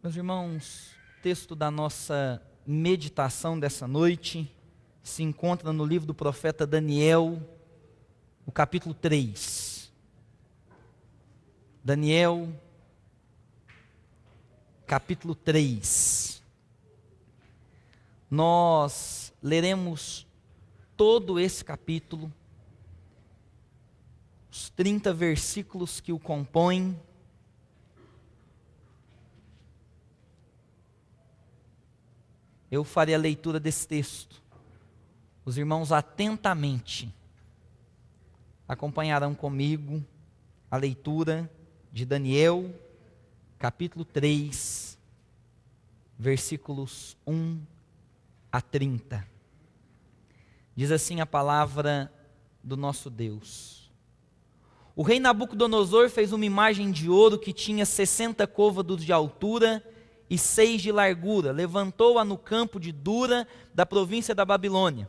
Meus irmãos, o texto da nossa meditação dessa noite se encontra no livro do profeta Daniel, no capítulo 3. Daniel, capítulo 3. Nós leremos todo esse capítulo, os 30 versículos que o compõem. Eu farei a leitura desse texto. Os irmãos atentamente acompanharão comigo a leitura de Daniel, capítulo 3, versículos 1 a 30. Diz assim a palavra do nosso Deus. O rei Nabucodonosor fez uma imagem de ouro que tinha 60 côvados de altura e 6 de largura, levantou-a no campo de Dura, da província da Babilônia.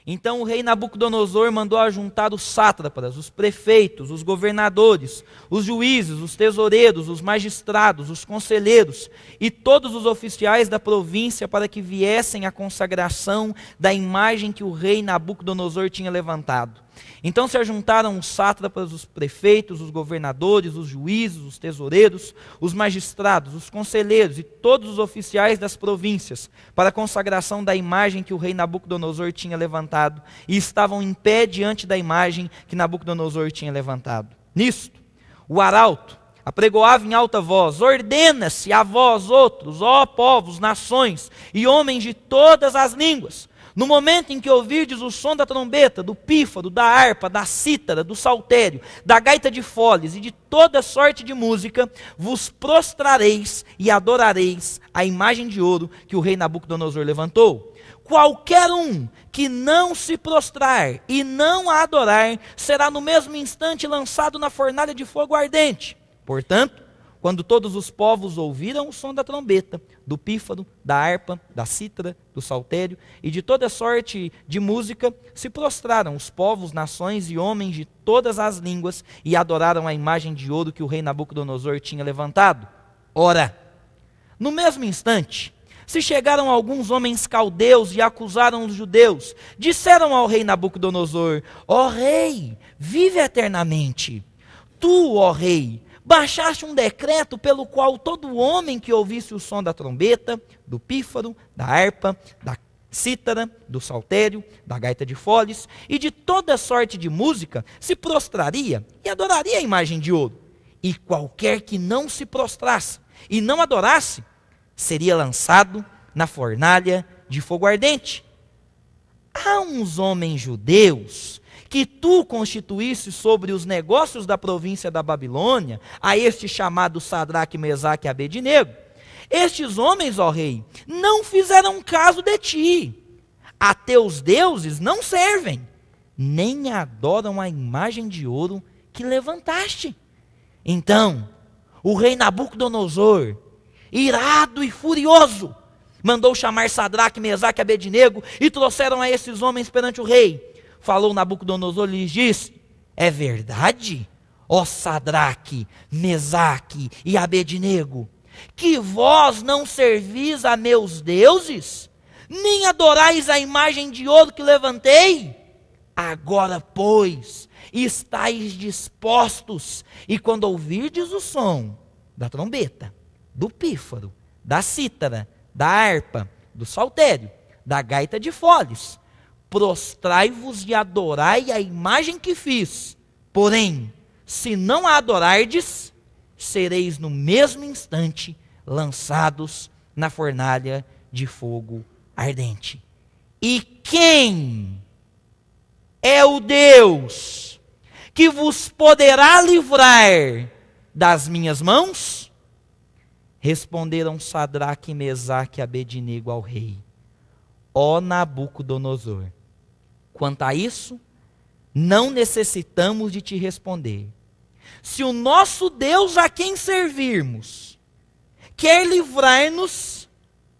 Então o rei Nabucodonosor mandou ajuntar os sátrapas, os prefeitos, os governadores, os juízes, os tesoureiros, os magistrados, os conselheiros e todos os oficiais da província para que viessem à consagração da imagem que o rei Nabucodonosor tinha levantado. Então se ajuntaram os sátrapas, os prefeitos, os governadores, os juízes, os tesoureiros, os magistrados, os conselheiros e todos os oficiais das províncias para a consagração da imagem que o rei Nabucodonosor tinha levantado, e estavam em pé diante da imagem que Nabucodonosor tinha levantado. Nisto, o arauto apregoava em alta voz: ordena-se a vós outros, ó povos, nações e homens de todas as línguas, no momento em que ouvirdes o som da trombeta, do pífaro, da harpa, da cítara, do saltério, da gaita de foles e de toda sorte de música, vos prostrareis e adorareis a imagem de ouro que o rei Nabucodonosor levantou. Qualquer um que não se prostrar e não a adorar, será no mesmo instante lançado na fornalha de fogo ardente. Portanto, quando todos os povos ouviram o som da trombeta, do pífaro, da harpa, da cítara, do saltério e de toda sorte de música, se prostraram os povos, nações e homens de todas as línguas e adoraram a imagem de ouro que o rei Nabucodonosor tinha levantado. Ora, no mesmo instante, se chegaram alguns homens caldeus e acusaram os judeus. Disseram ao rei Nabucodonosor: ó rei, vive eternamente. Tu, ó rei, baixaste um decreto pelo qual todo homem que ouvisse o som da trombeta, do pífaro, da harpa, da cítara, do saltério, da gaita de foles e de toda sorte de música se prostraria e adoraria a imagem de ouro. E qualquer que não se prostrasse e não adorasse, seria lançado na fornalha de fogo ardente. Há uns homens judeus que tu constituísse sobre os negócios da província da Babilônia, a este chamado Sadraque, Mesaque e Abednego. Estes homens, ó rei, não fizeram caso de ti. A teus deuses não servem, nem adoram a imagem de ouro que levantaste. Então, o rei Nabucodonosor, irado e furioso, mandou chamar Sadraque, Mesaque e Abednego e trouxeram a esses homens perante o rei. Falou Nabucodonosor e lhes disse: é verdade, ó Sadraque, Mesaque e Abednego, que vós não servis a meus deuses, nem adorais a imagem de ouro que levantei? Agora, pois, estáis dispostos, e quando ouvirdes o som da trombeta, do pífaro, da cítara, da harpa, do saltério, da gaita de foles, prostrai-vos e adorai a imagem que fiz. Porém, se não a adorardes, sereis no mesmo instante lançados na fornalha de fogo ardente. E quem é o Deus que vos poderá livrar das minhas mãos? Responderam Sadraque, Mesaque e Abednego ao rei: ó Nabucodonosor, quanto a isso, não necessitamos de te responder. Se o nosso Deus a quem servirmos quer livrar-nos,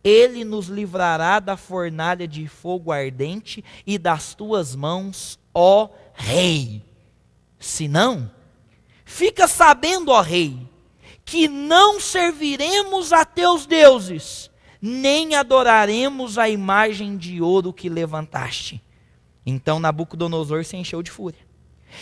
ele nos livrará da fornalha de fogo ardente e das tuas mãos, ó rei. Se não, fica sabendo, ó rei, que não serviremos a teus deuses, nem adoraremos a imagem de ouro que levantaste. Então Nabucodonosor se encheu de fúria,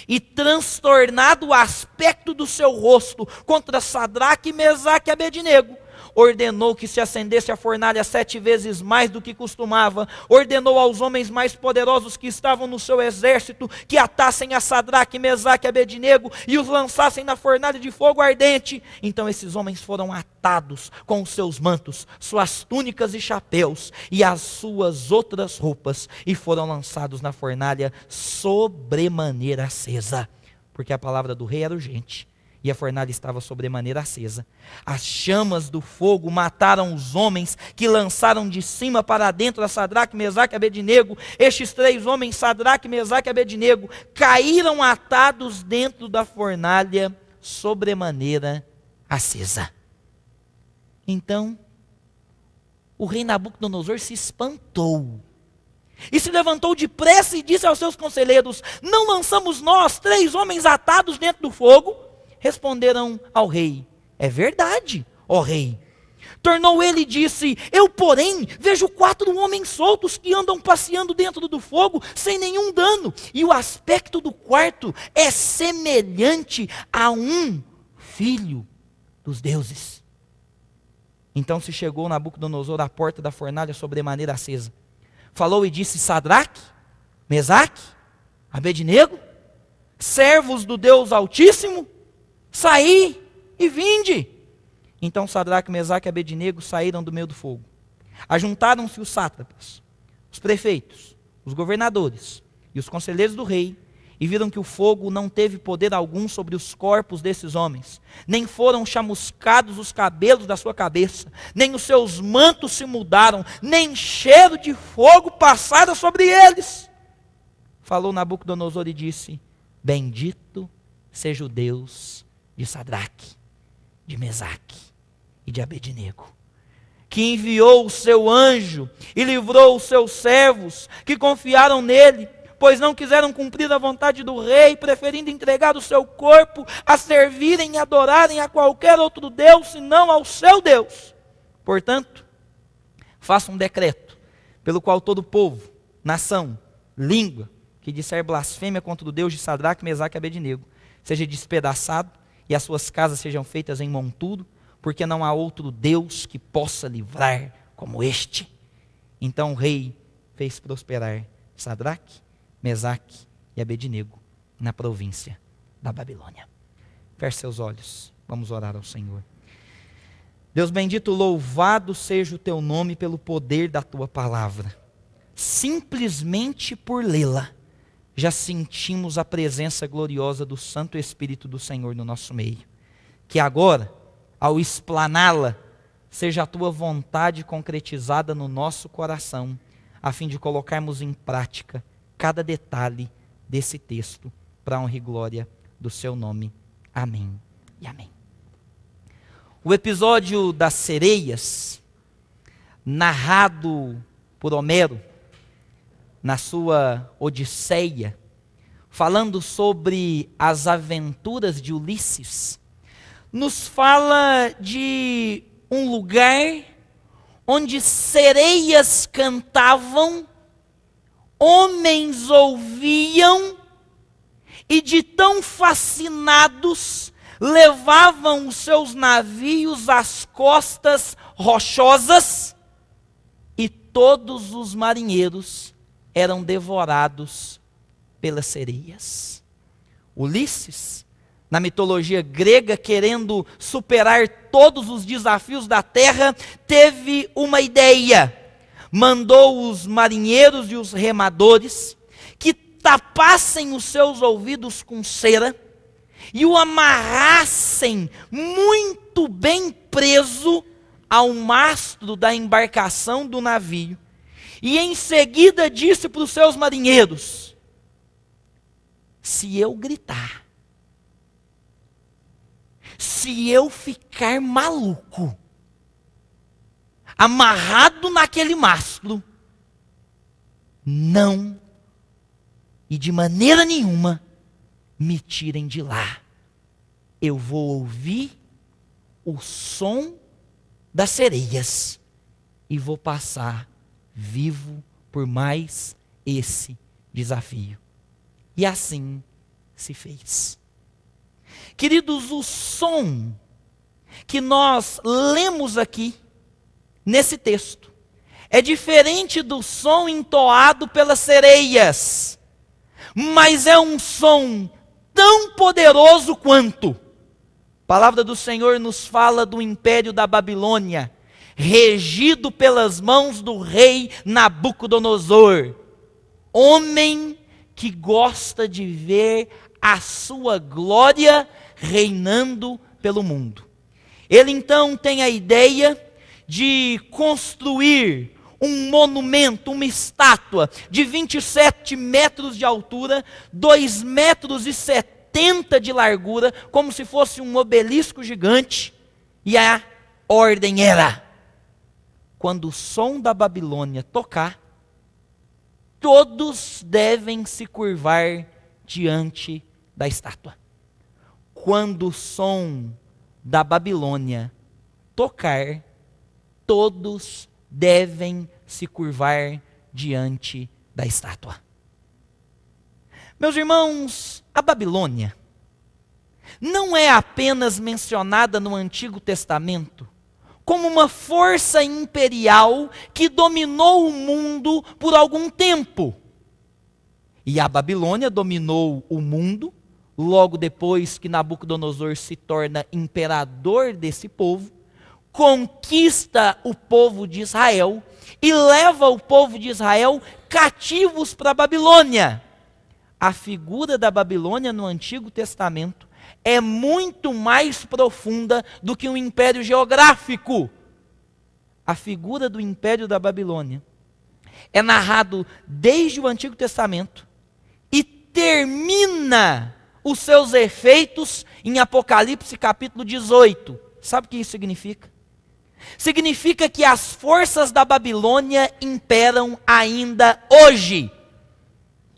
e transtornado o aspecto do seu rosto contra Sadraque, Mesaque e Abednego, ordenou que se acendesse a fornalha 7 vezes mais do que costumava, ordenou aos homens mais poderosos que estavam no seu exército, que atassem a Sadraque, Mesaque e Abednego, e os lançassem na fornalha de fogo ardente. Então esses homens foram atados com os seus mantos, suas túnicas e chapéus, e as suas outras roupas, e foram lançados na fornalha sobremaneira acesa, porque a palavra do rei era urgente, e a fornalha estava sobremaneira acesa. As chamas do fogo mataram os homens que lançaram de cima para dentro a Sadraque, Mesaque e Abednego. Estes 3 homens, Sadraque, Mesaque e Abednego, caíram atados dentro da fornalha sobremaneira acesa. Então, o rei Nabucodonosor se espantou e se levantou depressa e disse aos seus conselheiros: não lançamos nós 3 homens atados dentro do fogo? Responderam ao rei: é verdade, ó rei. Tornou ele e disse: eu, porém, vejo 4 homens soltos que andam passeando dentro do fogo sem nenhum dano, e o aspecto do quarto é semelhante a um filho dos deuses. Então se chegou Nabucodonosor à porta da fornalha sobremaneira acesa. Falou e disse: Sadraque, Mesaque, Abednego, servos do Deus Altíssimo, saí e vinde. Então Sadraque, Mesaque e Abednego saíram do meio do fogo. Ajuntaram-se os sátrapas, os prefeitos, os governadores e os conselheiros do rei, e viram que o fogo não teve poder algum sobre os corpos desses homens, nem foram chamuscados os cabelos da sua cabeça, nem os seus mantos se mudaram, nem cheiro de fogo passara sobre eles. Falou Nabucodonosor e disse: bendito seja o Deus de Sadraque, de Mesaque e de Abednego, que enviou o seu anjo e livrou os seus servos que confiaram nele, pois não quiseram cumprir a vontade do rei, preferindo entregar o seu corpo a servirem e adorarem a qualquer outro Deus, senão ao seu Deus. Portanto, faça um decreto, pelo qual todo povo, nação, língua, que disser blasfêmia contra o Deus de Sadraque, Mesaque e Abednego, seja despedaçado, e as suas casas sejam feitas em monturo, porque não há outro Deus que possa livrar como este. Então o rei fez prosperar Sadraque, Mesaque e Abednego na província da Babilônia. Feche seus olhos, vamos orar ao Senhor. Deus bendito, louvado seja o teu nome pelo poder da tua palavra. Simplesmente por lê-la, já sentimos a presença gloriosa do Santo Espírito do Senhor no nosso meio. Que agora, ao explaná-la, seja a tua vontade concretizada no nosso coração, a fim de colocarmos em prática cada detalhe desse texto, para a honra e glória do seu nome. Amém e amém. O episódio das sereias, narrado por Homero, na sua Odisseia, falando sobre as aventuras de Ulisses, nos fala de um lugar onde sereias cantavam, homens ouviam, e de tão fascinados, levavam os seus navios às costas rochosas, e todos os marinheiros eram devorados pelas sereias. Ulisses, na mitologia grega, querendo superar todos os desafios da terra, teve uma ideia. Mandou os marinheiros e os remadores que tapassem os seus ouvidos com cera e o amarrassem muito bem preso ao mastro da embarcação do navio. E em seguida disse para os seus marinheiros: se eu gritar, se eu ficar maluco, amarrado naquele mastro, não, e de maneira nenhuma, me tirem de lá. Eu vou ouvir o som das sereias e vou passar vivo por mais esse desafio. E assim se fez. Queridos, o som que nós lemos aqui nesse texto é diferente do som entoado pelas sereias, mas é um som tão poderoso quanto. A palavra do Senhor nos fala do império da Babilônia, regido pelas mãos do rei Nabucodonosor, homem que gosta de ver a sua glória reinando pelo mundo. Ele então tem a ideia de construir um monumento, uma estátua de 27 metros de altura, 2,70 metros de largura, como se fosse um obelisco gigante. E a ordem era: quando o som da Babilônia tocar, todos devem se curvar diante da estátua. Quando o som da Babilônia tocar, todos devem se curvar diante da estátua. Meus irmãos, a Babilônia não é apenas mencionada no Antigo Testamento como uma força imperial que dominou o mundo por algum tempo. E a Babilônia dominou o mundo logo depois que Nabucodonosor se torna imperador desse povo, conquista o povo de Israel e leva o povo de Israel cativos para a Babilônia. A figura da Babilônia no Antigo Testamento é muito mais profunda do que um império geográfico. A figura do império da Babilônia é narrado desde o Antigo Testamento e termina os seus efeitos em Apocalipse capítulo 18. Sabe o que isso significa? Significa que as forças da Babilônia imperam ainda hoje.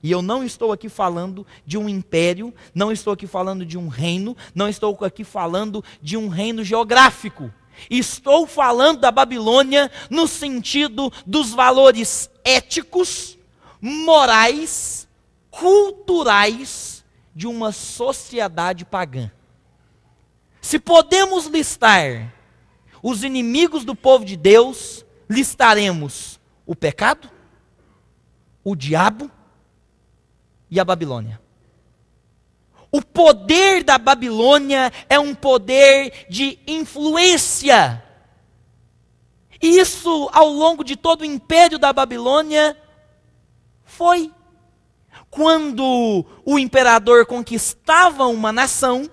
E eu não estou aqui falando de um império, não estou aqui falando de um reino, não estou aqui falando de um reino geográfico. Estou falando da Babilônia no sentido dos valores éticos, morais, culturais de uma sociedade pagã. Se podemos listar os inimigos do povo de Deus, listaremos o pecado, o diabo e a Babilônia. O poder da Babilônia é um poder de influência. E isso, ao longo de todo o império da Babilônia, foi. Quando o imperador conquistava uma nação,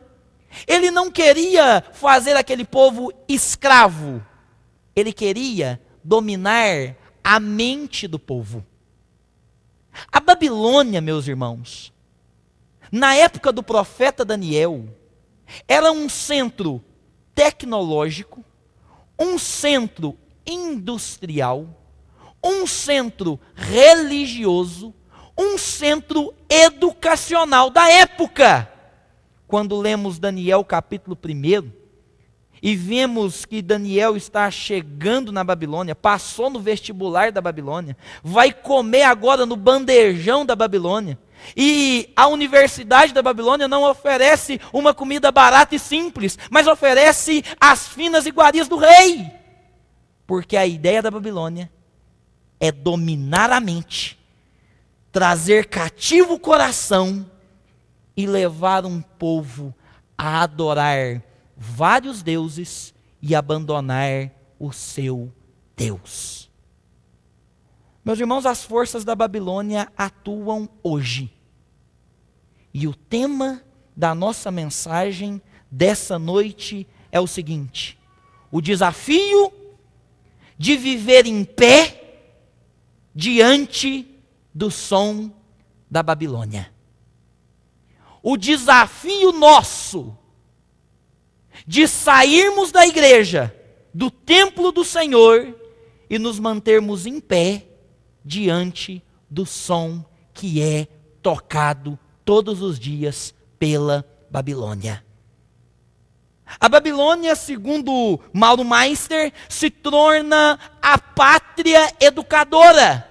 ele não queria fazer aquele povo escravo. Ele queria dominar a mente do povo. A Babilônia, meus irmãos, na época do profeta Daniel, era um centro tecnológico, um centro industrial, um centro religioso, um centro educacional da época. Quando lemos Daniel capítulo 1 e vemos que Daniel está chegando na Babilônia, passou no vestibular da Babilônia, vai comer agora no bandejão da Babilônia, e a universidade da Babilônia não oferece uma comida barata e simples, mas oferece as finas iguarias do rei, porque a ideia da Babilônia é dominar a mente, trazer cativo o coração e levar um povo a adorar vários deuses e abandonar o seu Deus. Meus irmãos, as forças da Babilônia atuam hoje. E o tema da nossa mensagem dessa noite é o seguinte: o desafio de viver em pé diante do som da Babilônia. O desafio nosso de sairmos da igreja, do templo do Senhor, e nos mantermos em pé diante do som que é tocado todos os dias pela Babilônia. A Babilônia, segundo Mauro Meister, se torna a pátria educadora.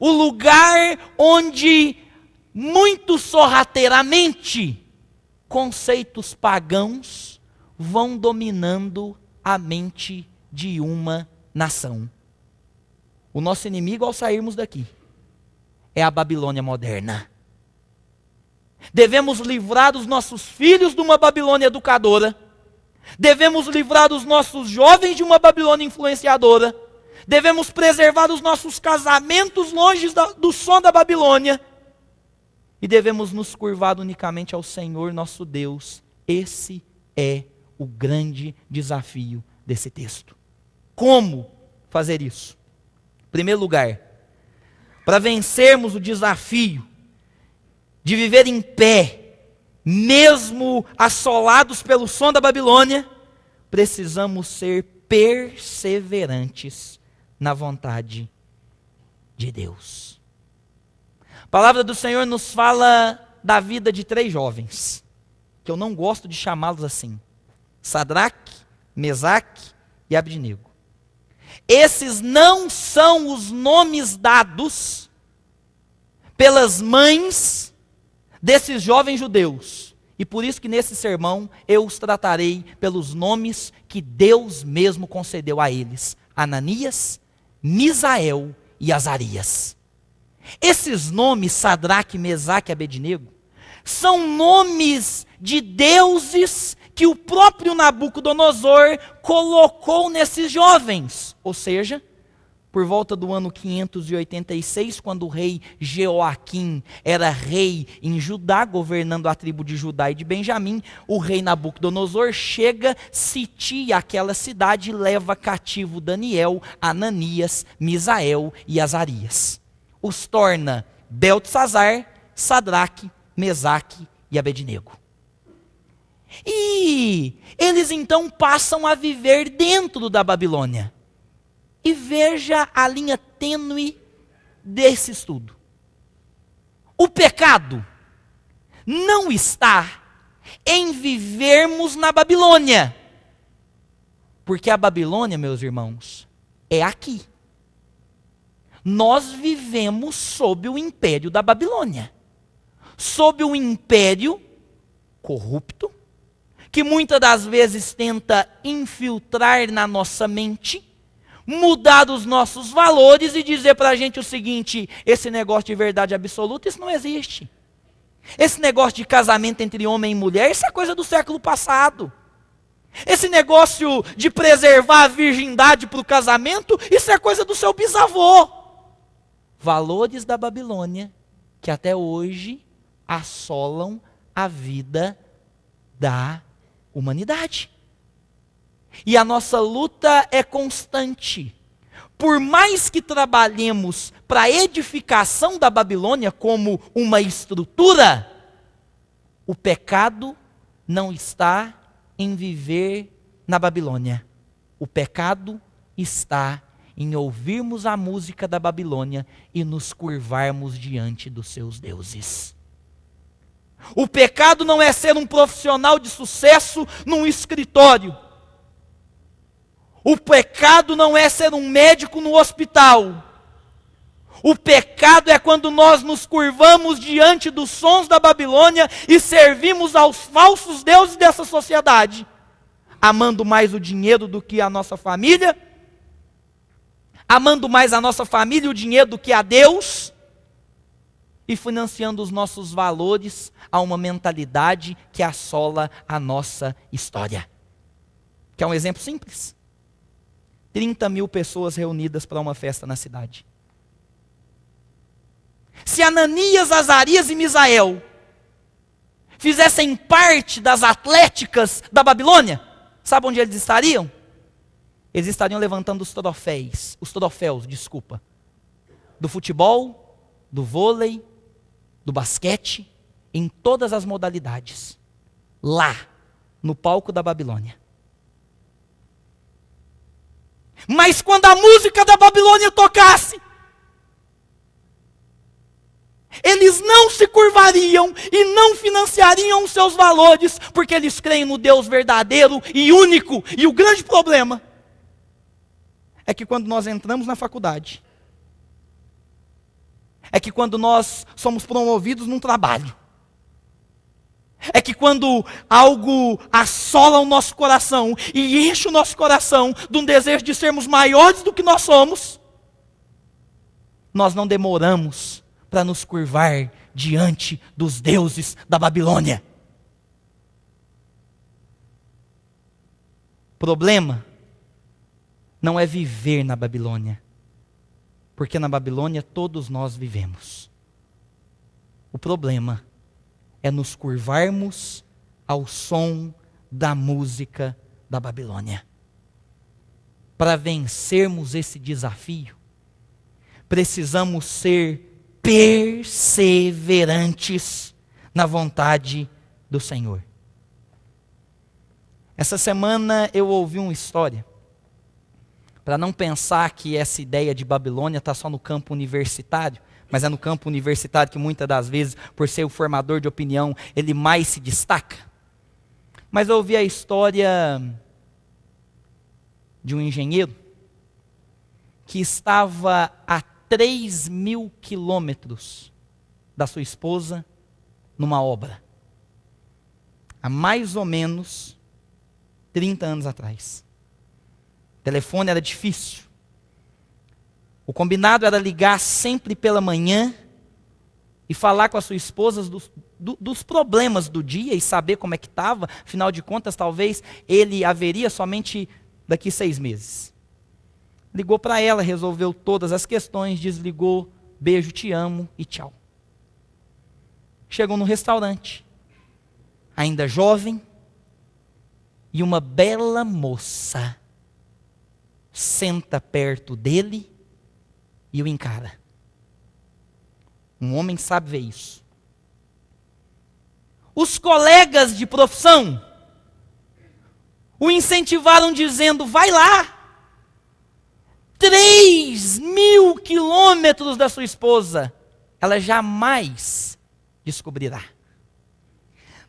O lugar onde, muito sorrateiramente, conceitos pagãos vão dominando a mente de uma nação. O nosso inimigo, ao sairmos daqui, é a Babilônia moderna. Devemos livrar os nossos filhos de uma Babilônia educadora. Devemos livrar os nossos jovens de uma Babilônia influenciadora. Devemos preservar os nossos casamentos longe do som da Babilônia. E devemos nos curvar unicamente ao Senhor nosso Deus. Esse é o grande desafio desse texto. Como fazer isso? Em primeiro lugar, para vencermos o desafio de viver em pé, mesmo assolados pelo som da Babilônia, precisamos ser perseverantes na vontade de Deus. A palavra do Senhor nos fala da vida de 3 jovens, que eu não gosto de chamá-los assim: Sadraque, Mesaque e Abednego. Esses não são os nomes dados pelas mães desses jovens judeus. E por isso que nesse sermão eu os tratarei pelos nomes que Deus mesmo concedeu a eles: Ananias, Misael e Azarias. Esses nomes, Sadraque, Mesaque e Abednego, são nomes de deuses que o próprio Nabucodonosor colocou nesses jovens. Ou seja, por volta do ano 586, quando o rei Jeoaquim era rei em Judá, governando a tribo de Judá e de Benjamim, o rei Nabucodonosor chega, sitia aquela cidade e leva cativo Daniel, Ananias, Misael e Azarias. Os torna Beltesazar, Sadraque, Mesaque e Abednego. E eles então passam a viver dentro da Babilônia. E veja a linha tênue desse estudo. O pecado não está em vivermos na Babilônia. Porque a Babilônia, meus irmãos, é aqui. Nós vivemos sob o império da Babilônia. Sob o império corrupto, que muitas das vezes tenta infiltrar na nossa mente, mudar os nossos valores e dizer para a gente o seguinte: esse negócio de verdade absoluta, isso não existe. Esse negócio de casamento entre homem e mulher, isso é coisa do século passado. Esse negócio de preservar a virgindade para o casamento, isso é coisa do seu bisavô. Valores da Babilônia que até hoje assolam a vida da humanidade. E a nossa luta é constante. Por mais que trabalhemos para a edificação da Babilônia como uma estrutura, o pecado não está em viver na Babilônia. O pecado está em ouvirmos a música da Babilônia e nos curvarmos diante dos seus deuses. O pecado não é ser um profissional de sucesso num escritório. O pecado não é ser um médico no hospital. O pecado é quando nós nos curvamos diante dos sons da Babilônia e servimos aos falsos deuses dessa sociedade, amando mais o dinheiro do que a nossa família, amando mais a nossa família e o dinheiro do que a Deus, e financiando os nossos valores a uma mentalidade que assola a nossa história. Quer um exemplo simples? 30 mil pessoas reunidas para uma festa na cidade. Se Ananias, Azarias e Misael fizessem parte das atléticas da Babilônia, sabe onde eles estariam? Eles estariam levantando os troféus, do futebol, do vôlei, do basquete, em todas as modalidades, lá, no palco da Babilônia. Mas quando a música da Babilônia tocasse, Eles não se curvariam e não financiariam os seus valores, porque eles creem no Deus verdadeiro e único. E o grande problema é que quando nós entramos na faculdade, é que quando nós somos promovidos num trabalho, é que quando algo assola o nosso coração e enche o nosso coração de um desejo de sermos maiores do que nós somos, nós não demoramos para nos curvar diante dos deuses da Babilônia. O problema não é viver na Babilônia, porque na Babilônia todos nós vivemos. O problema é nos curvarmos ao som da música da Babilônia. Para vencermos esse desafio, precisamos ser perseverantes na vontade do Senhor. Essa semana eu ouvi uma história, para não pensar que essa ideia de Babilônia está só no campo universitário, mas é no campo universitário que muitas das vezes, por ser o formador de opinião, ele mais se destaca. Mas eu ouvi a história de um engenheiro que estava a 3.000 quilômetros da sua esposa numa obra, há mais ou menos 30 anos atrás. O telefone era difícil. O combinado era ligar sempre pela manhã e falar com a sua esposa dos problemas do dia e saber como é que estava. Afinal de contas, talvez ele haveria somente daqui 6 meses. Ligou para ela, resolveu todas as questões, desligou, beijo, te amo e tchau. Chegou no restaurante, ainda jovem, e uma bela moça senta perto dele e o encara. Um homem sabe ver isso. Os colegas de profissão o incentivaram dizendo, vai lá. 3.000 quilômetros da sua esposa, ela jamais descobrirá.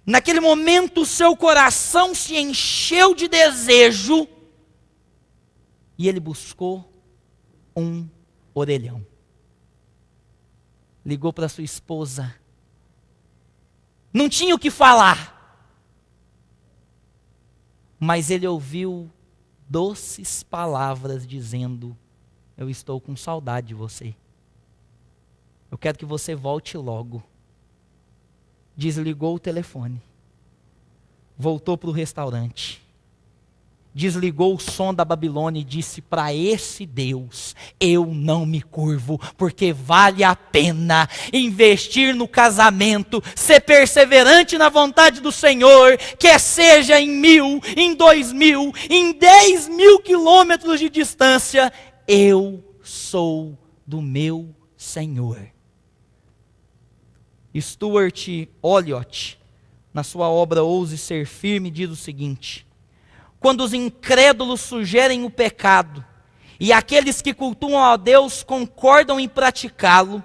Naquele momento, o seu coração se encheu de desejo e ele buscou um orelhão. Ligou para sua esposa. Não tinha o que falar, mas ele ouviu doces palavras dizendo, eu estou com saudade de você. Eu quero que você volte logo. Desligou o telefone. Voltou para o restaurante. Desligou o som da Babilônia e disse, para esse Deus eu não me curvo, porque vale a pena investir no casamento, ser perseverante na vontade do Senhor, quer seja em 1.000, em 2.000, em 10.000 quilômetros de distância, eu sou do meu Senhor. Stuart Olliott, na sua obra Ouse Ser Firme, diz o seguinte, quando os incrédulos sugerem o pecado, e aqueles que cultuam a Deus concordam em praticá-lo,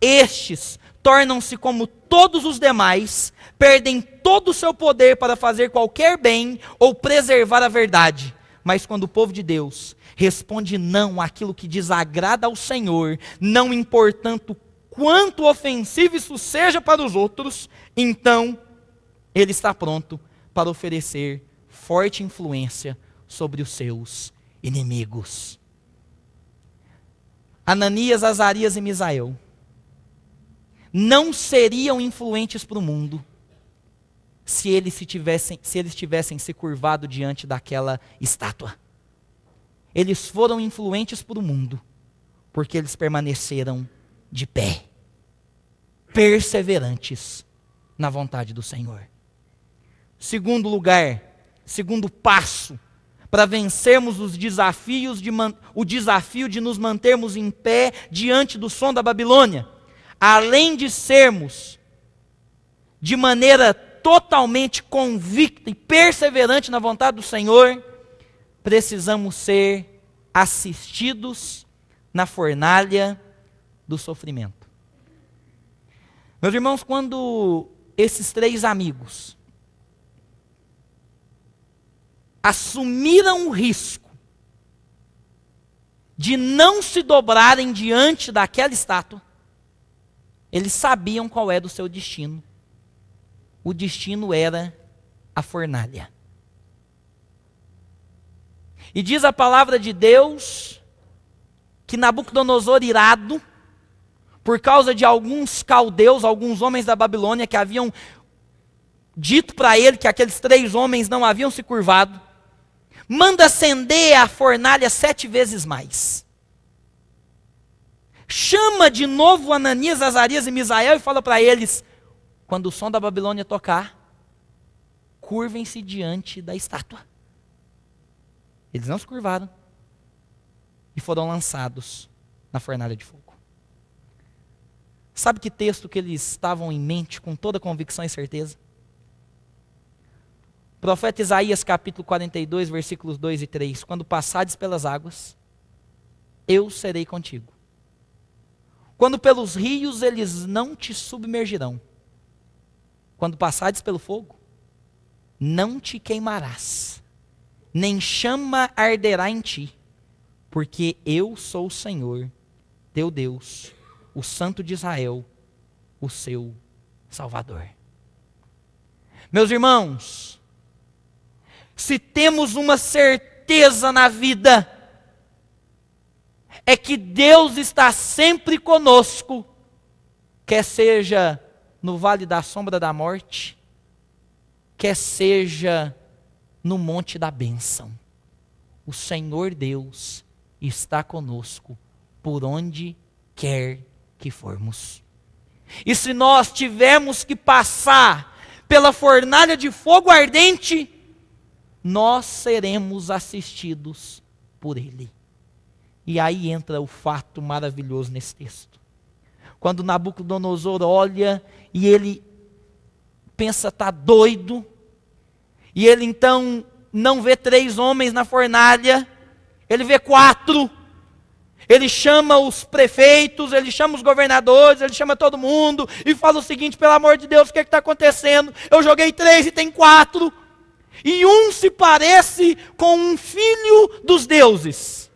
estes tornam-se como todos os demais, perdem todo o seu poder para fazer qualquer bem ou preservar a verdade. Mas quando o povo de Deus responde não àquilo que desagrada ao Senhor, não importando quanto ofensivo isso seja para os outros, então ele está pronto para oferecer forte influência sobre os seus inimigos. Ananias, Azarias e Misael não seriam influentes para o mundo se eles tivessem se curvado diante daquela estátua. Eles foram influentes para o mundo porque eles permaneceram de pé, perseverantes na vontade do Senhor. Segundo lugar, segundo passo, para vencermos os desafios o desafio de nos mantermos em pé diante do som da Babilônia, além de sermos de maneira totalmente convicta e perseverante na vontade do Senhor, precisamos ser assistidos na fornalha do sofrimento. Meus irmãos, quando esses 3 amigos assumiram o risco de não se dobrarem diante daquela estátua, eles sabiam qual era o seu destino. O destino era a fornalha. E diz a palavra de Deus que Nabucodonosor, irado, por causa de alguns caldeus, alguns homens da Babilônia que haviam dito para ele que aqueles 3 homens não haviam se curvado, manda acender a fornalha 7 vezes mais. Chama de novo Ananias, Azarias e Misael e fala para eles: quando o som da Babilônia tocar, curvem-se diante da estátua. Eles não se curvaram e foram lançados na fornalha de fogo. Sabe que texto que eles estavam em mente com toda convicção e certeza? Profeta Isaías capítulo 42, versículos 2 e 3. Quando passares pelas águas, eu serei contigo. Quando pelos rios, eles não te submergirão. Quando passares pelo fogo, não te queimarás, nem chama arderá em ti, porque eu sou o Senhor, teu Deus, o Santo de Israel, o seu Salvador. Meus irmãos, se temos uma certeza na vida, é que Deus está sempre conosco, quer seja no vale da sombra da morte, quer seja no monte da bênção. O Senhor Deus está conosco por onde quer que formos. E se nós tivermos que passar pela fornalha de fogo ardente, nós seremos assistidos por Ele. E aí entra o fato maravilhoso nesse texto. Quando Nabucodonosor olha e ele pensa, está doido, e ele então não vê 3 homens na fornalha, ele vê 4. Ele chama os prefeitos, ele chama os governadores, ele chama todo mundo e fala o seguinte: pelo amor de Deus, o que está acontecendo? Eu joguei 3 e tem 4. E um se parece com um filho dos deuses.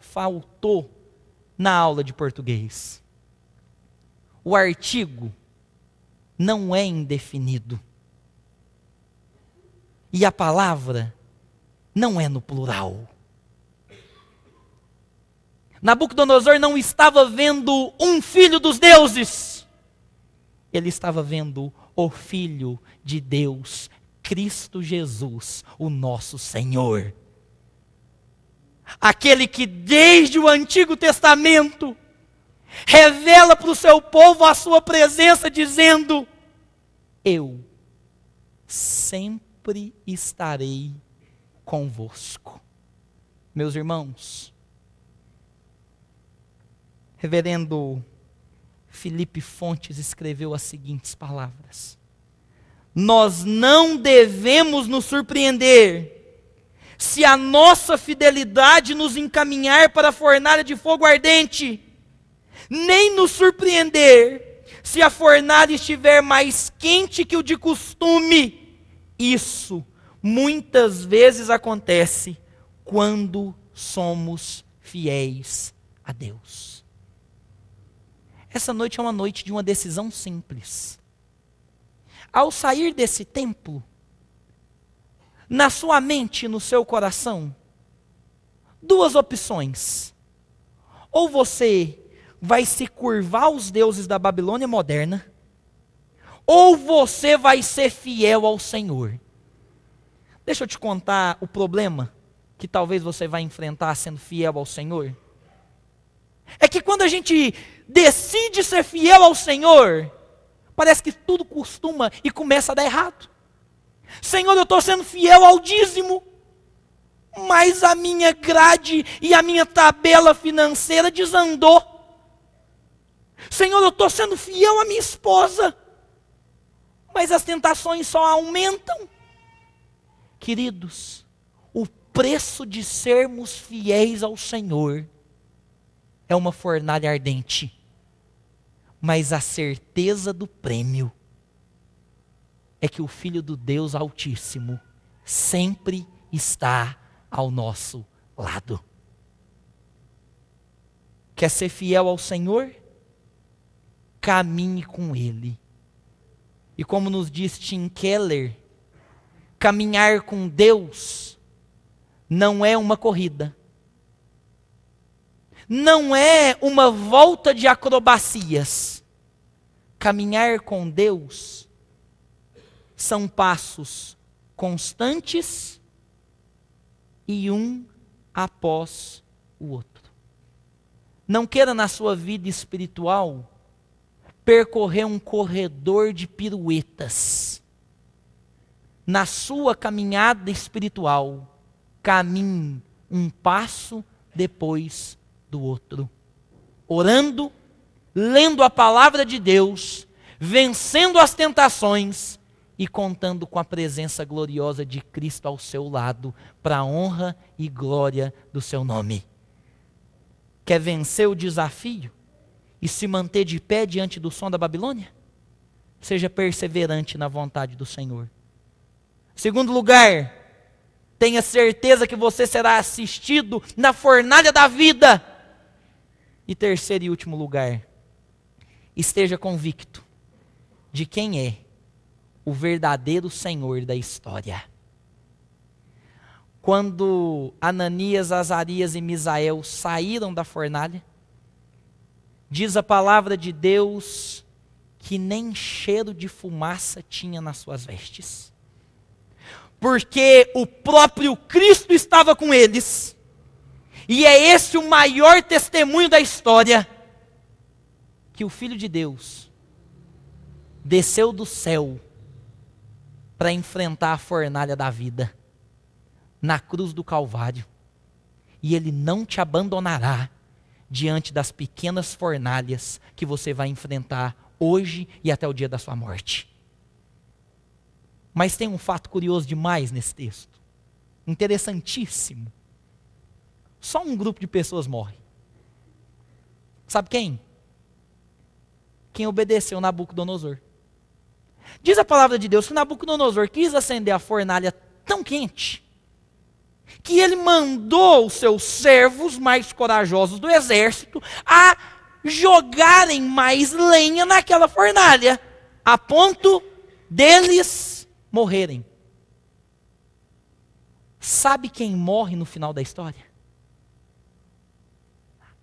Faltou na aula de português. O artigo não é indefinido. E a palavra não é no plural. Nabucodonosor não estava vendo um filho dos deuses. Ele estava vendo o Filho de Deus, Cristo Jesus, o nosso Senhor. Aquele que desde o Antigo Testamento revela para o seu povo a sua presença, dizendo: eu sempre estarei convosco. Meus irmãos, reverendo Felipe Fontes escreveu as seguintes palavras: nós não devemos nos surpreender se a nossa fidelidade nos encaminhar para a fornalha de fogo ardente, nem nos surpreender se a fornalha estiver mais quente que o de costume. Isso muitas vezes acontece quando somos fiéis a Deus. Essa noite é uma noite de uma decisão simples. Ao sair desse templo, na sua mente e no seu coração, 2 opções. Ou você vai se curvar aos deuses da Babilônia moderna, ou você vai ser fiel ao Senhor. Deixa eu te contar o problema que talvez você vai enfrentar sendo fiel ao Senhor. É que quando a gente decide ser fiel ao Senhor, parece que tudo costuma e começa a dar errado. Senhor, eu estou sendo fiel ao dízimo, mas a minha grade e a minha tabela financeira desandou. Senhor, eu estou sendo fiel à minha esposa, mas as tentações só aumentam. Queridos, o preço de sermos fiéis ao Senhor é uma fornalha ardente. mas a certeza do prêmio é que o Filho do Deus Altíssimo sempre está ao nosso lado. Quer ser fiel ao Senhor? Caminhe com Ele. E como nos diz Tim Keller, caminhar com Deus não é uma corrida. Não é uma volta de acrobacias. Caminhar com Deus são passos constantes e um após o outro. Não queira na sua vida espiritual percorrer um corredor de piruetas. Na sua caminhada espiritual, caminhe um passo depois do outro. Orando, lendo a palavra de Deus, vencendo as tentações e contando com a presença gloriosa de Cristo ao seu lado, para a honra e glória do seu nome. Quer vencer o desafio e se manter de pé diante do som da Babilônia? Seja perseverante na vontade do Senhor. Segundo lugar, tenha certeza que você será assistido na fornalha da vida. E terceiro e último lugar, esteja convicto de quem é o verdadeiro Senhor da história. Quando Ananias, Azarias e Misael saíram da fornalha, diz a palavra de Deus que nem cheiro de fumaça tinha nas suas vestes. Porque o próprio Cristo estava com eles. E é esse o maior testemunho da história, que o Filho de Deus desceu do céu para enfrentar a fornalha da vida, na cruz do Calvário. E Ele não te abandonará diante das pequenas fornalhas que você vai enfrentar hoje e até o dia da sua morte. Mas tem um fato curioso demais nesse texto, interessantíssimo. Só um grupo de pessoas morre. Sabe quem? Quem obedeceu Nabucodonosor. Diz a palavra de Deus que Nabucodonosor quis acender a fornalha tão quente, que ele mandou os seus servos mais corajosos do exército a jogarem mais lenha naquela fornalha, a ponto deles morrerem. Sabe quem morre no final da história?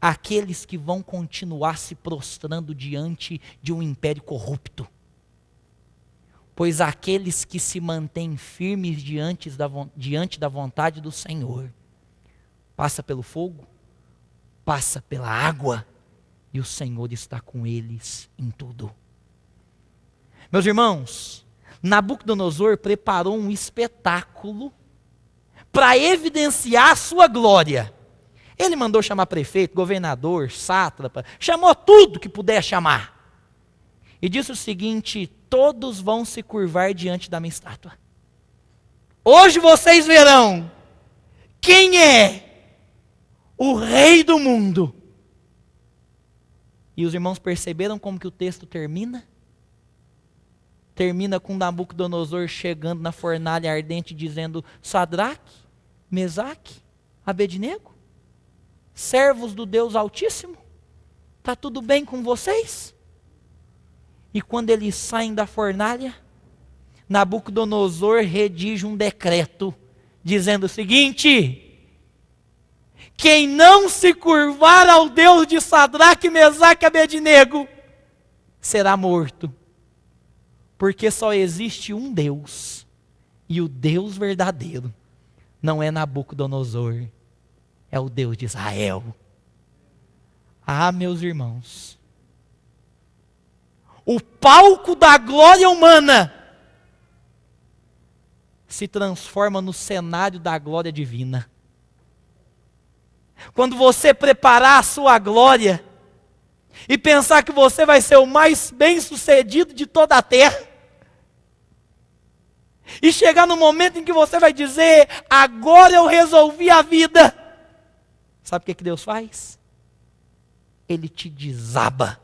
Aqueles que vão continuar se prostrando diante de um império corrupto. Pois aqueles que se mantêm firmes diante da vontade do Senhor, passa pelo fogo, passa pela água, e o Senhor está com eles em tudo. Meus irmãos, Nabucodonosor preparou um espetáculo para evidenciar a sua glória. Ele mandou chamar prefeito, governador, sátrapa, chamou tudo que puder chamar. E disse o seguinte: todos vão se curvar diante da minha estátua. Hoje vocês verão quem é o rei do mundo. E os irmãos perceberam como que o texto termina? Termina com Nabucodonosor chegando na fornalha ardente dizendo: Sadraque, Mesaque, Abednego, servos do Deus Altíssimo, está tudo bem com vocês? E quando eles saem da fornalha, Nabucodonosor redige um decreto, dizendo o seguinte: quem não se curvar ao Deus de Sadraque, Mesaque e Abednego, será morto. Porque só existe um Deus, e o Deus verdadeiro não é Nabucodonosor, é o Deus de Israel. Ah, meus irmãos, o palco da glória humana se transforma no cenário da glória divina. Quando você preparar a sua glória e pensar que você vai ser o mais bem-sucedido de toda a terra, e chegar no momento em que você vai dizer: agora eu resolvi a vida, sabe o que Deus faz? Ele te desaba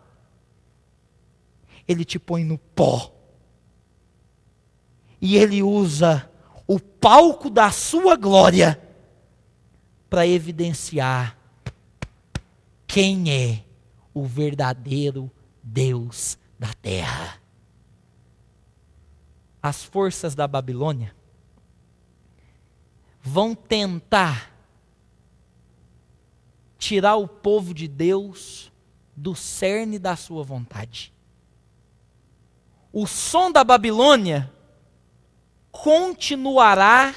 Ele te põe no pó. E Ele usa o palco da sua glória para evidenciar quem é o verdadeiro Deus da terra. As forças da Babilônia vão tentar tirar o povo de Deus do cerne da sua vontade. O som da Babilônia continuará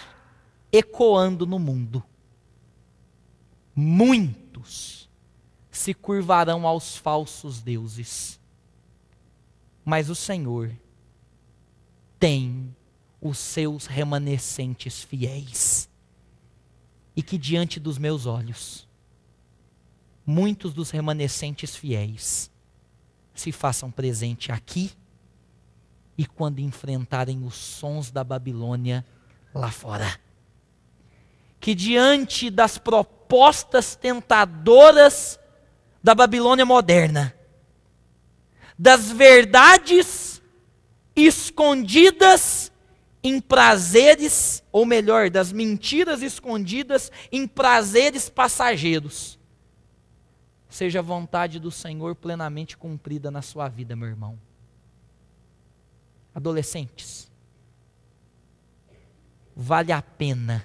ecoando no mundo. Muitos se curvarão aos falsos deuses, mas o Senhor tem os seus remanescentes fiéis, e que diante dos meus olhos, muitos dos remanescentes fiéis se façam presente aqui e quando enfrentarem os sons da Babilônia lá fora. Que diante das propostas tentadoras da Babilônia moderna, das verdades escondidas em prazeres, ou melhor, das mentiras escondidas em prazeres passageiros, seja a vontade do Senhor plenamente cumprida na sua vida, meu irmão. Adolescentes, vale a pena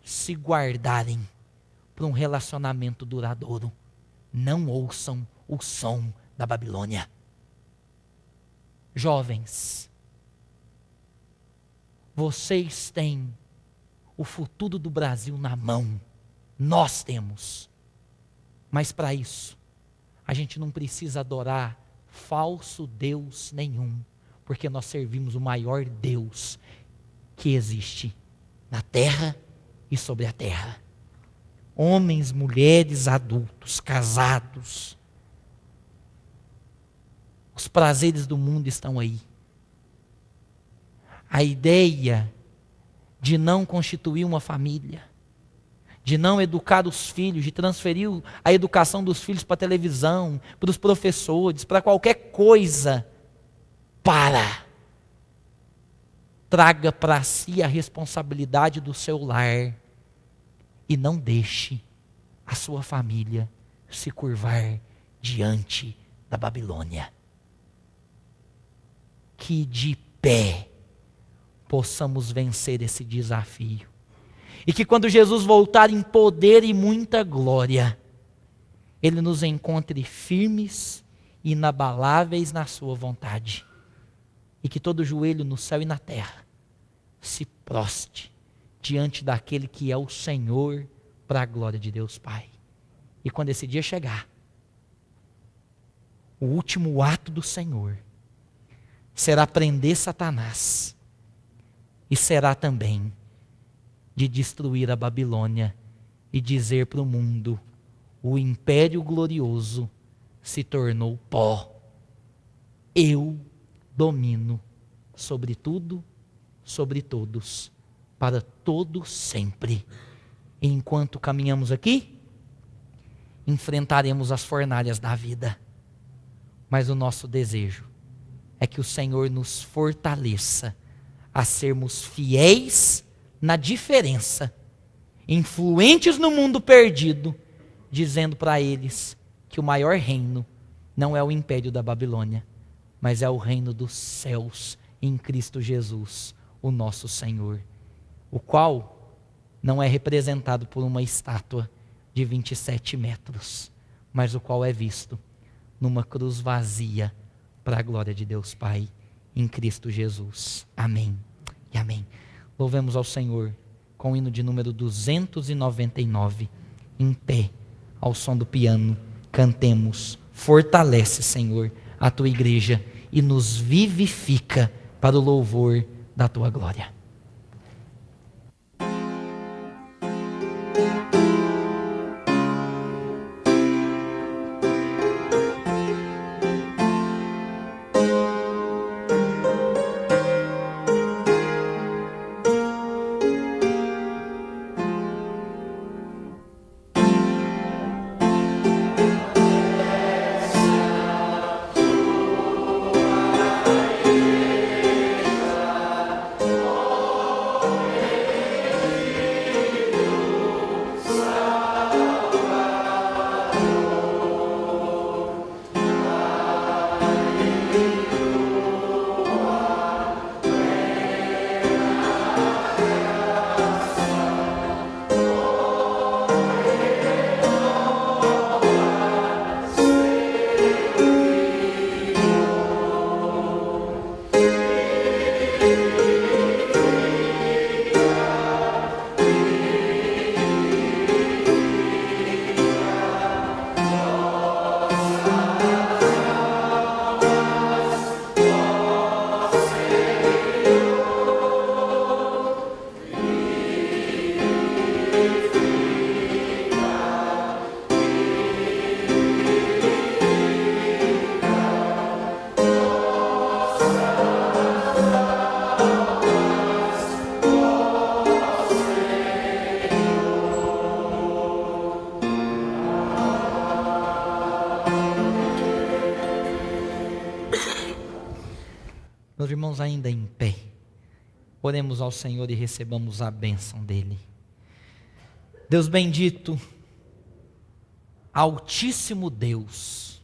se guardarem para um relacionamento duradouro. Não ouçam o som da Babilônia. Jovens, vocês têm o futuro do Brasil na mão. Nós temos. Mas para isso, a gente não precisa adorar falso Deus nenhum, porque nós servimos o maior Deus que existe na terra e sobre a terra. Homens, mulheres, adultos, casados. Os prazeres do mundo estão aí. A ideia de não constituir uma família, de não educar os filhos, de transferir a educação dos filhos para a televisão, para os professores, para qualquer coisa, traga para si a responsabilidade do seu lar e não deixe a sua família se curvar diante da Babilônia. Que de pé possamos vencer esse desafio. E que quando Jesus voltar em poder e muita glória, Ele nos encontre firmes e inabaláveis na sua vontade. E que todo joelho no céu e na terra se proste diante daquele que é o Senhor, para a glória de Deus Pai. E quando esse dia chegar, o último ato do Senhor será prender Satanás e será também de destruir a Babilônia e dizer para o mundo: o império glorioso se tornou pó. Eu domino sobre tudo, sobre todos, para todo sempre. E enquanto caminhamos aqui, enfrentaremos as fornalhas da vida. Mas o nosso desejo é que o Senhor nos fortaleça a sermos fiéis na diferença, influentes no mundo perdido, dizendo para eles que o maior reino não é o império da Babilônia, mas é o reino dos céus em Cristo Jesus, o nosso Senhor, o qual não é representado por uma estátua de 27 metros, mas o qual é visto numa cruz vazia para a glória de Deus Pai em Cristo Jesus. Amém e amém. Louvemos ao Senhor com o hino de número 299, em pé, ao som do piano, cantemos: fortalece, Senhor, a tua igreja e nos vivifica para o louvor da tua glória. Meus irmãos, ainda em pé, oremos ao Senhor e recebamos a bênção dEle. Deus bendito, Altíssimo Deus,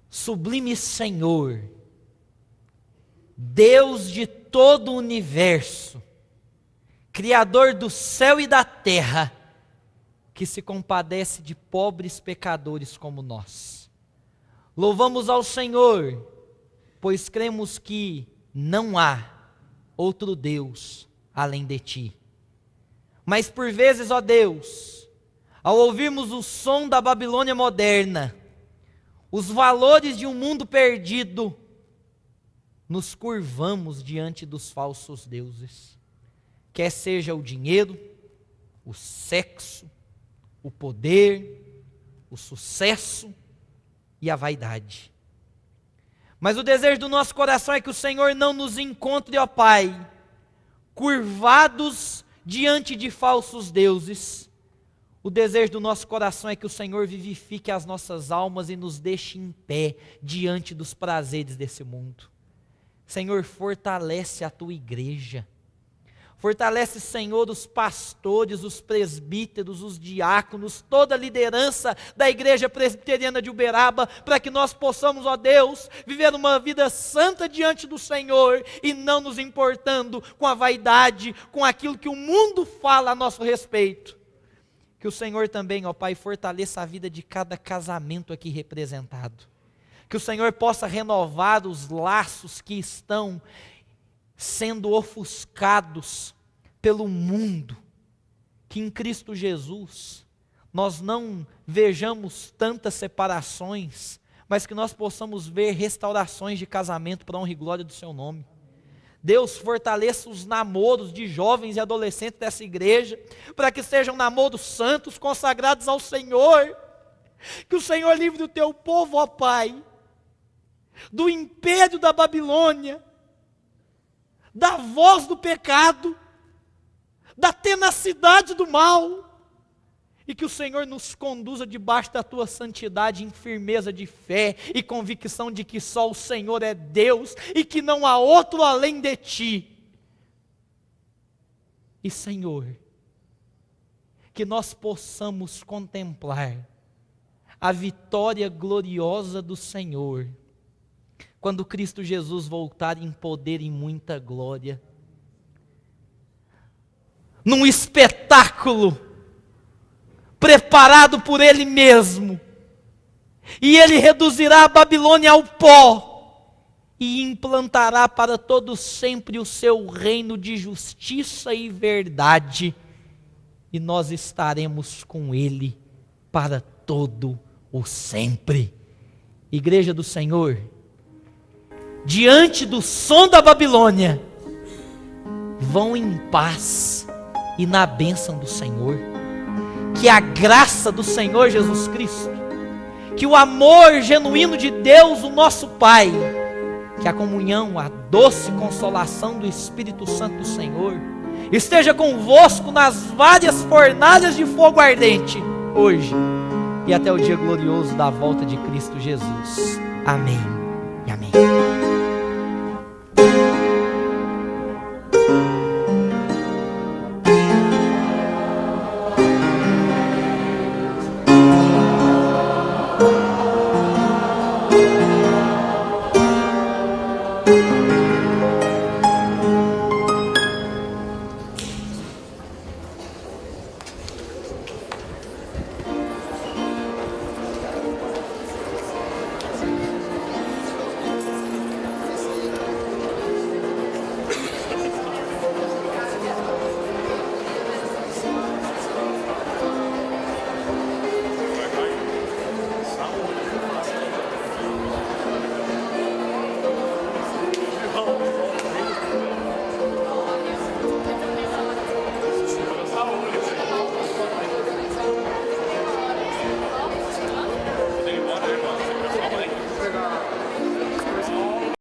Sublime Senhor, Deus de todo o universo, Criador do céu e da terra, que se compadece de pobres pecadores como nós. Louvamos ao Senhor, pois cremos que não há outro Deus além de Ti. Mas por vezes, ó Deus, ao ouvirmos o som da Babilônia moderna, os valores de um mundo perdido, nos curvamos diante dos falsos deuses. Quer seja o dinheiro, o sexo, o poder, o sucesso e a vaidade. Mas o desejo do nosso coração é que o Senhor não nos encontre, ó Pai, curvados diante de falsos deuses. O desejo do nosso coração é que o Senhor vivifique as nossas almas e nos deixe em pé diante dos prazeres desse mundo. Senhor, fortalece a Tua igreja. Fortalece, Senhor, os pastores, os presbíteros, os diáconos, toda a liderança da igreja presbiteriana de Uberaba, para que nós possamos, ó Deus, viver uma vida santa diante do Senhor e não nos importando com a vaidade, com aquilo que o mundo fala a nosso respeito. Que o Senhor também, ó Pai, fortaleça a vida de cada casamento aqui representado. Que o Senhor possa renovar os laços que estão sendo ofuscados pelo mundo, que em Cristo Jesus nós não vejamos tantas separações, mas que nós possamos ver restaurações de casamento para a honra e glória do Seu nome. Deus, fortaleça os namoros de jovens e adolescentes dessa igreja, para que sejam namoros santos, consagrados ao Senhor. Que o Senhor livre o Teu povo, ó Pai, do império da Babilônia, da voz do pecado, da tenacidade do mal, e que o Senhor nos conduza debaixo da Tua santidade em firmeza de fé e convicção de que só o Senhor é Deus e que não há outro além de Ti. E Senhor, que nós possamos contemplar a vitória gloriosa do Senhor, quando Cristo Jesus voltar em poder e em muita glória, num espetáculo preparado por Ele mesmo, e Ele reduzirá a Babilônia ao pó, e implantará para todo sempre o Seu reino de justiça e verdade, e nós estaremos com Ele para todo o sempre. Igreja do Senhor, diante do som da Babilônia, vão em paz e na bênção do Senhor. Que a graça do Senhor Jesus Cristo, que o amor genuíno de Deus, o nosso Pai, que a comunhão, a doce consolação do Espírito Santo do Senhor, esteja convosco nas várias fornalhas de fogo ardente, hoje e até o dia glorioso da volta de Cristo Jesus. Amém e amém.